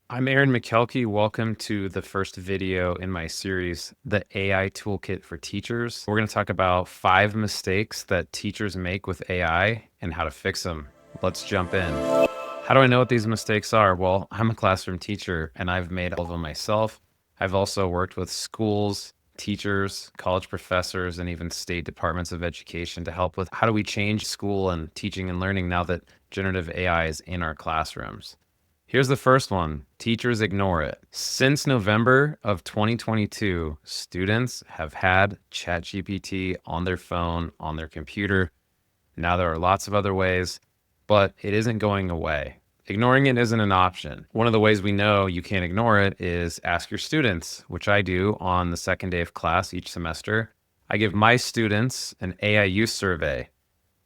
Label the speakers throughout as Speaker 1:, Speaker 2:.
Speaker 1: I'm Aaron Makelky. Welcome to the first video in my series, the AI Toolkit for Teachers. We're going to talk about 5 mistakes that teachers make with AI and how to fix them. Let's jump in. How do I know what these mistakes are? Well, I'm a classroom teacher and I've made all of them myself. I've also worked with schools, teachers, college professors, and even state departments of education to help with how do we change school and teaching and learning now that generative AI is in our classrooms. Here's the first one. Teachers ignore it. Since November of 2022, students have had ChatGPT on their phone, on their computer. Now there are lots of other ways, but it isn't going away. Ignoring it isn't an option. One of the ways we know you can't ignore it is ask your students, which I do on the second day of class each semester. I give my students an AI use survey.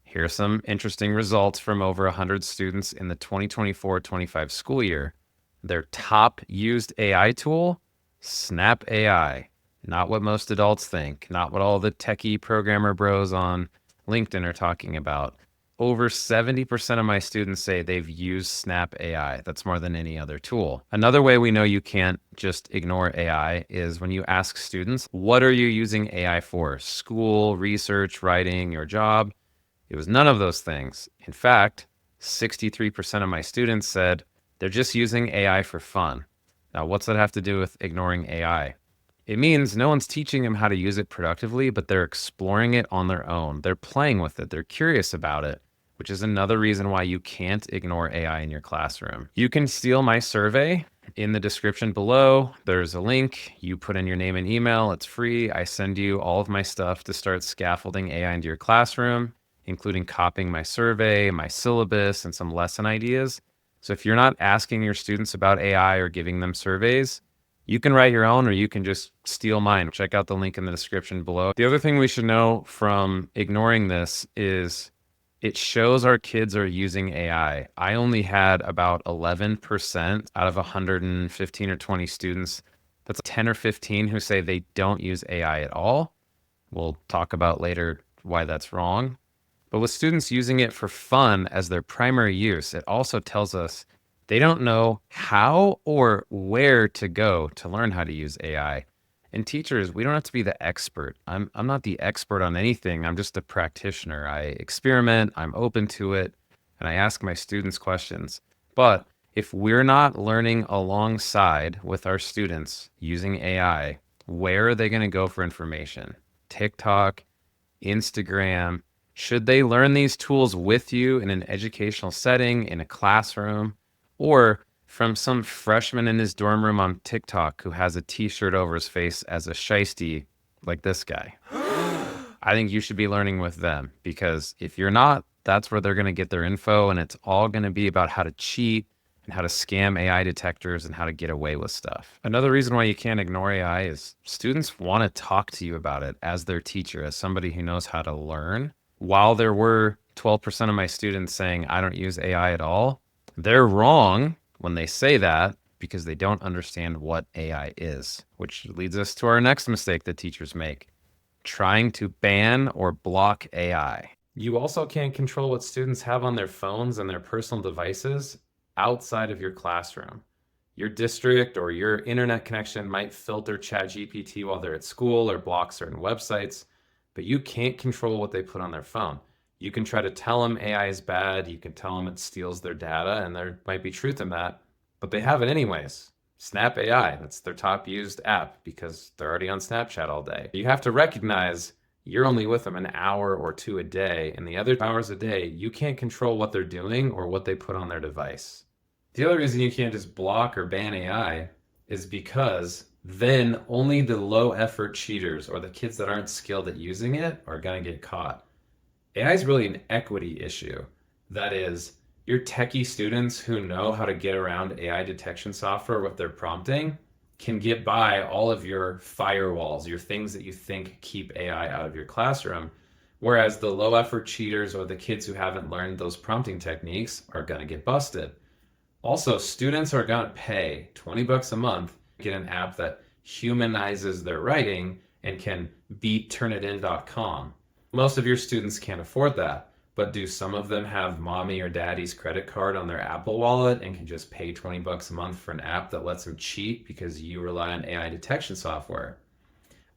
Speaker 1: Here are some interesting results from over 100 students in the 2024-25 school year. Their top used AI tool, Snap AI. Not what most adults think, not what all the techie programmer bros on LinkedIn are talking about. Over 70% of my students say they've used Snap AI. That's more than any other tool. Another way we know you can't just ignore AI is when you ask students, what are you using AI for? School, research, writing, your job? It was none of those things. In fact, 63% of my students said they're just using AI for fun. Now, what's that have to do with ignoring AI? It means no one's teaching them how to use it productively, but they're exploring it on their own. They're playing with it. They're curious about it, which is another reason why you can't ignore AI in your classroom. You can steal my survey. In the description below, there's a link. You put in your name and email. It's free. I send you all of my stuff to start scaffolding AI into your classroom, including copying my survey, my syllabus, and some lesson ideas. So if you're not asking your students about AI or giving them surveys, you can write your own or you can just steal mine. Check out the link in the description below. The other thing we should know from ignoring this is it shows our kids are using AI. I only had about 11% out of 115 or 20 students. That's 10 or 15 who say they don't use AI at all. We'll talk about later why that's wrong. But with students using it for fun as their primary use, it also tells us they don't know how or where to go to learn how to use AI. And teachers, we don't have to be the expert. I'm not the expert on anything. I'm just a practitioner. I experiment, I'm open to it, and I ask my students questions. But if we're not learning alongside with our students using AI, where are they going to go for information? TikTok, Instagram. Should they learn these tools with you in an educational setting, in a classroom, or from some freshman in his dorm room on TikTok who has a t-shirt over his face as a shiesty like this guy? I think you should be learning with them, because if you're not, that's where they're going to get their info, and it's all going to be about how to cheat and how to scam AI detectors and how to get away with stuff. Another reason why you can't ignore AI is students want to talk to you about it as their teacher, as somebody who knows how to learn. While there were 12% of my students saying I don't use AI at all, they're wrong when they say that because they don't understand what AI is, which leads us to our next mistake that teachers make: trying to ban or block AI. You also can't control what students have on their phones and their personal devices outside of your classroom. Your district or your internet connection might filter ChatGPT while they're at school or block certain websites, but you can't control what they put on their phone. You can try to tell them AI is bad. You can tell them it steals their data, and there might be truth in that, but they have it anyways. Snap AI, that's their top used app because they're already on Snapchat all day. You have to recognize you're only with them an hour or two a day, and the other hours a day, you can't control what they're doing or what they put on their device. The other reason you can't just block or ban AI is because then only the low effort cheaters or the kids that aren't skilled at using it are going to get caught. AI is really an equity issue. That is, your techie students who know how to get around AI detection software with their prompting can get by all of your firewalls, your things that you think keep AI out of your classroom. Whereas the low effort cheaters or the kids who haven't learned those prompting techniques are going to get busted. Also, students are going to pay 20 bucks a month to get an app that humanizes their writing and can beat Turnitin.com. Most of your students can't afford that. But do some of them have mommy or daddy's credit card on their Apple wallet and can just pay 20 bucks a month for an app that lets them cheat because you rely on AI detection software?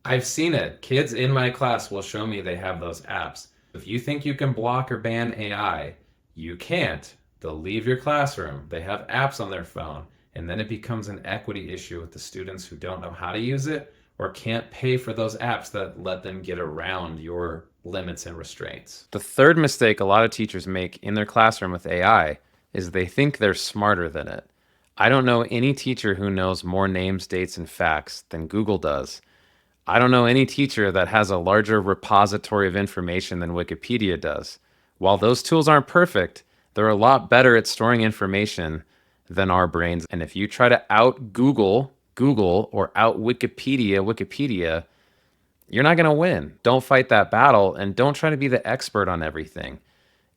Speaker 1: I've seen it. Kids in my class will show me they have those apps. If you think you can block or ban AI, you can't. They'll leave your classroom. They have apps on their phone. And then it becomes an equity issue with the students who don't know how to use it or can't pay for those apps that let them get around your limits and restraints. The third mistake a lot of teachers make in their classroom with AI is they think they're smarter than it. I don't know any teacher who knows more names, dates, and facts than Google does. I don't know any teacher that has a larger repository of information than Wikipedia does. While those tools aren't perfect, they're a lot better at storing information than our brains. And if you try to out Google or out Wikipedia, you're not going to win. Don't fight that battle and don't try to be the expert on everything.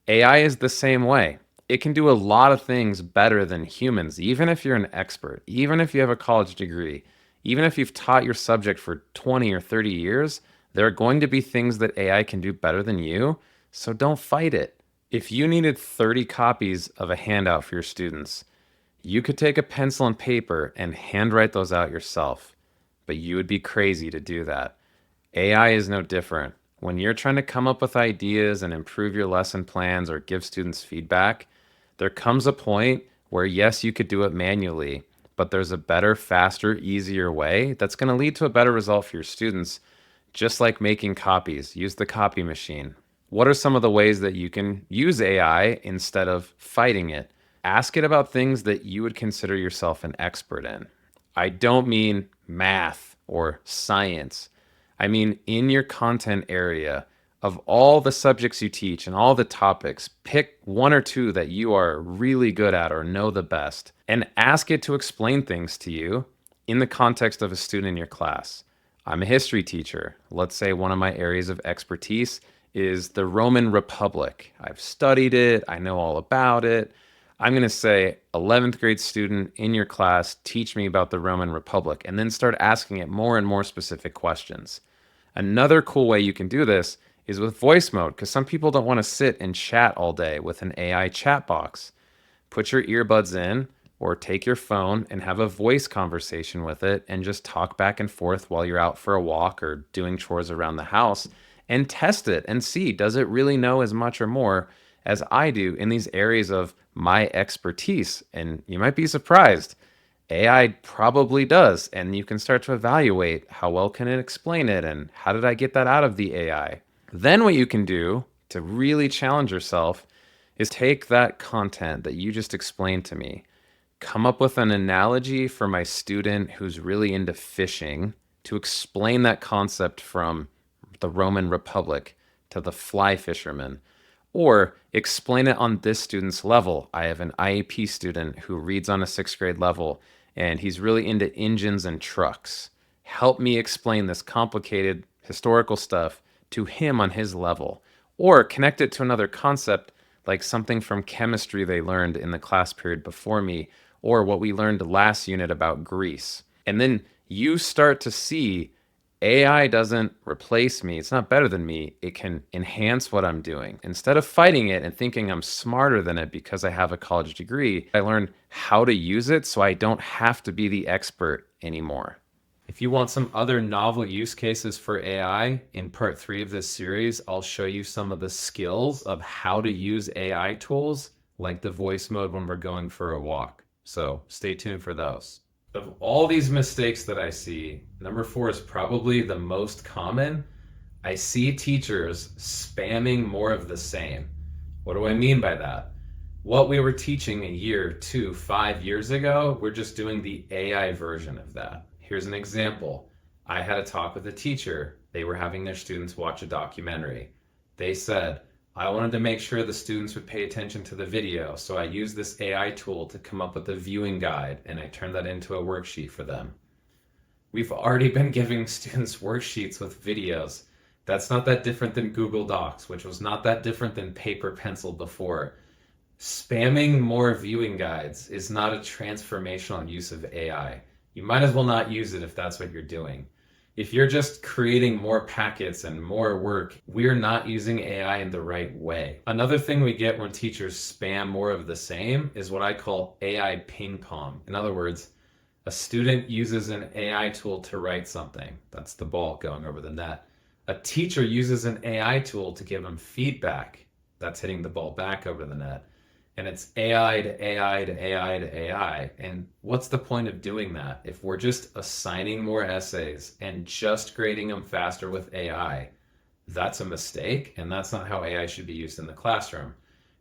Speaker 1: AI is the same way. It can do a lot of things better than humans, even if you're an expert, even if you have a college degree, even if you've taught your subject for 20 or 30 years, there are going to be things that AI can do better than you, so don't fight it. If you needed 30 copies of a handout for your students, you could take a pencil and paper and handwrite those out yourself, but you would be crazy to do that. AI is no different. When you're trying to come up with ideas and improve your lesson plans or give students feedback, there comes a point where, yes, you could do it manually, but there's a better, faster, easier way that's going to lead to a better result for your students, just like making copies. Use the copy machine. What are some of the ways that you can use AI instead of fighting it? Ask it about things that you would consider yourself an expert in. I don't mean math or science. I mean, in your content area, of all the subjects you teach and all the topics, pick one or two that you are really good at or know the best and ask it to explain things to you in the context of a student in your class. I'm a history teacher. Let's say one of my areas of expertise is the Roman Republic. I've studied it. I know all about it. I'm going to say, 11th grade student in your class, teach me about the Roman Republic, and then start asking it more and more specific questions. Another cool way you can do this is with voice mode, because some people don't want to sit and chat all day with an AI chat box. Put your earbuds in or take your phone and have a voice conversation with it and just talk back and forth while you're out for a walk or doing chores around the house and test it and see, does it really know as much or more as I do in these areas of my expertise? And you might be surprised. AI probably does, and you can start to evaluate how well can it explain it and how did I get that out of the AI. Then what you can do to really challenge yourself is take that content that you just explained to me, come up with an analogy for my student who's really into fishing to explain that concept from the Roman Republic to the fly fisherman, or explain it on this student's level. I have an IEP student who reads on a 6th grade level and he's really into engines and trucks. Help me explain this complicated historical stuff to him on his level, or connect it to another concept like something from chemistry they learned in the class period before me, or what we learned last unit about Greece. And then you start to see AI doesn't replace me. It's not better than me. It can enhance what I'm doing. Instead of fighting it and thinking I'm smarter than it because I have a college degree, I learn how to use it so I don't have to be the expert anymore. If you want some other novel use cases for AI, in part 3 of this series, I'll show you some of the skills of how to use AI tools, like the voice mode when we're going for a walk. So stay tuned for those. Of all these mistakes that I see, number 4 is probably the most common. I see teachers spamming more of the same. What do I mean by that? What we were teaching a year, 2, 5 years ago, we're just doing the AI version of that. Here's an example. I had a talk with a teacher. They were having their students watch a documentary. They said, I wanted to make sure the students would pay attention to the video, so I used this AI tool to come up with a viewing guide, and I turned that into a worksheet for them. We've already been giving students worksheets with videos. That's not that different than Google Docs, which was not that different than paper pencil before. Spamming more viewing guides is not a transformational use of AI. You might as well not use it if that's what you're doing. If you're just creating more packets and more work, we're not using AI in the right way. Another thing we get when teachers spam more of the same is what I call AI ping pong. In other words, a student uses an AI tool to write something. That's the ball going over the net. A teacher uses an AI tool to give them feedback. That's hitting the ball back over the net. And it's AI to AI to AI to AI. And what's the point of doing that? If we're just assigning more essays and just grading them faster with AI, that's a mistake. And that's not how AI should be used in the classroom.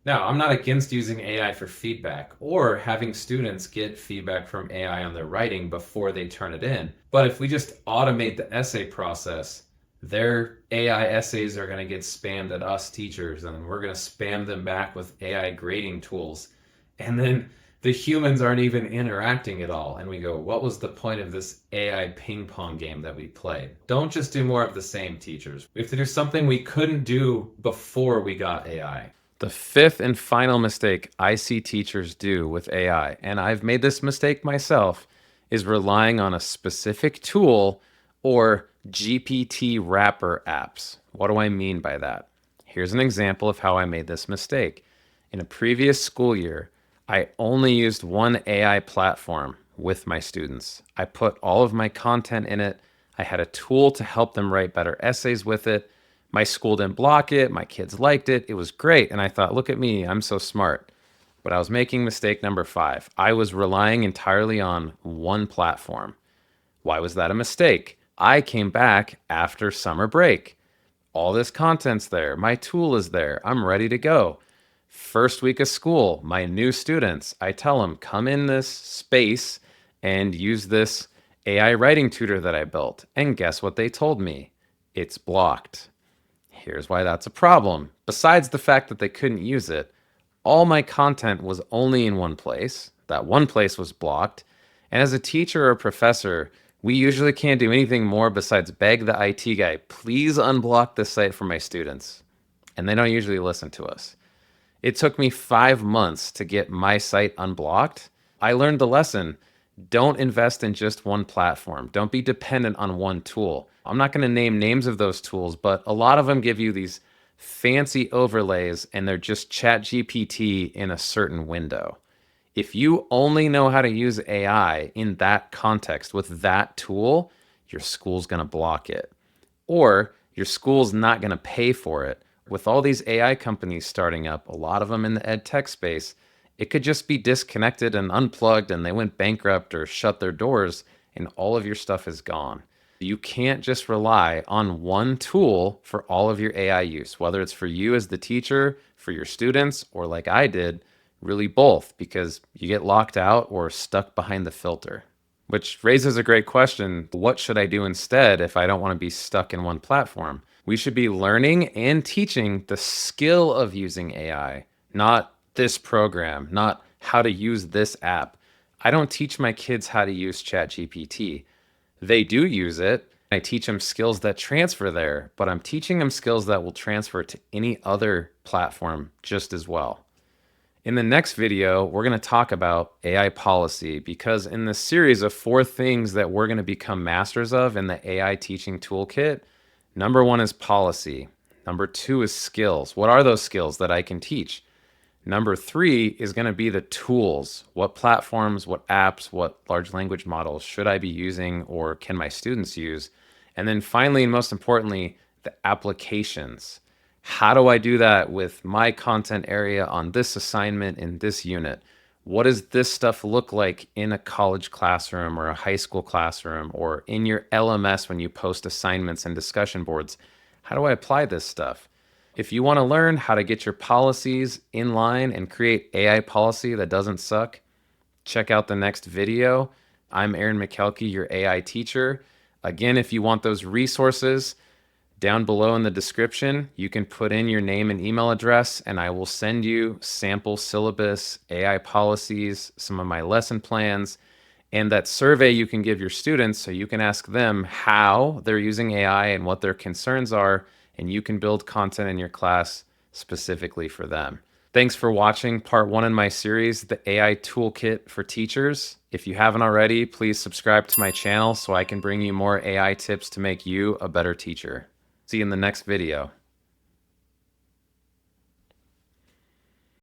Speaker 1: Now, I'm not against using AI for feedback or having students get feedback from AI on their writing before they turn it in. But if we just automate the essay process, their AI essays are going to get spammed at us teachers, and we're going to spam them back with AI grading tools. And then the humans aren't even interacting at all. And we go, what was the point of this AI ping pong game that we played? Don't just do more of the same, teachers. We have to do something we couldn't do before we got AI. The fifth and final mistake I see teachers do with AI, and I've made this mistake myself, is relying on a specific tool or GPT wrapper apps. What do I mean by that? Here's an example of how I made this mistake. In a previous school year, I only used one AI platform with my students. I put all of my content in it. I had a tool to help them write better essays with it. My school didn't block it. My kids liked it. It was great. And I thought, look at me, I'm so smart. But I was making mistake number 5. I was relying entirely on one platform. Why was that a mistake? I came back after summer break. All this content's there. My tool is there. I'm ready to go. First week of school, my new students, I tell them, come in this space and use this AI writing tutor that I built. And guess what they told me? It's blocked. Here's why that's a problem. Besides the fact that they couldn't use it, all my content was only in one place. That one place was blocked. And as a teacher or a professor, we usually can't do anything more besides beg the IT guy, please unblock this site for my students. And they don't usually listen to us. It took me 5 months to get my site unblocked. I learned the lesson. Don't invest in just one platform. Don't be dependent on one tool. I'm not going to name names of those tools, but a lot of them give you these fancy overlays and they're just chat GPT in a certain window. If you only know how to use AI in that context with that tool, your school's going to block it. Or your school's not going to pay for it. With all these AI companies starting up, a lot of them in the ed tech space, it could just be disconnected and unplugged and they went bankrupt or shut their doors and all of your stuff is gone. You can't just rely on one tool for all of your AI use, whether it's for you as the teacher, for your students, or like I did, really both, because you get locked out or stuck behind the filter. Which raises a great question. What should I do instead if I don't want to be stuck in one platform? We should be learning and teaching the skill of using AI, not this program, not how to use this app. I don't teach my kids how to use ChatGPT. They do use it. I teach them skills that transfer there, but I'm teaching them skills that will transfer to any other platform just as well. In the next video, we're going to talk about AI policy because in this series of 4 things that we're going to become masters of in the AI teaching toolkit, number 1 is policy. Number 2 is skills. What are those skills that I can teach? Number 3 is going to be the tools. What platforms, what apps, what large language models should I be using or can my students use? And then finally, and most importantly, the applications. How do I do that with my content area on this assignment in this unit? What does this stuff look like in a college classroom or a high school classroom or in your LMS when you post assignments and discussion boards? How do I apply this stuff? If you want to learn how to get your policies in line and create AI policy that doesn't suck, check out the next video. I'm Aaron Makelky, your AI teacher. Again, if you want those resources, down below in the description, you can put in your name and email address, and I will send you sample syllabus, AI policies, some of my lesson plans, and that survey you can give your students so you can ask them how they're using AI and what their concerns are, and you can build content in your class specifically for them. Thanks for watching part 1 in my series, the AI Toolkit for Teachers. If you haven't already, please subscribe to my channel so I can bring you more AI tips to make you a better teacher. See you in the next video.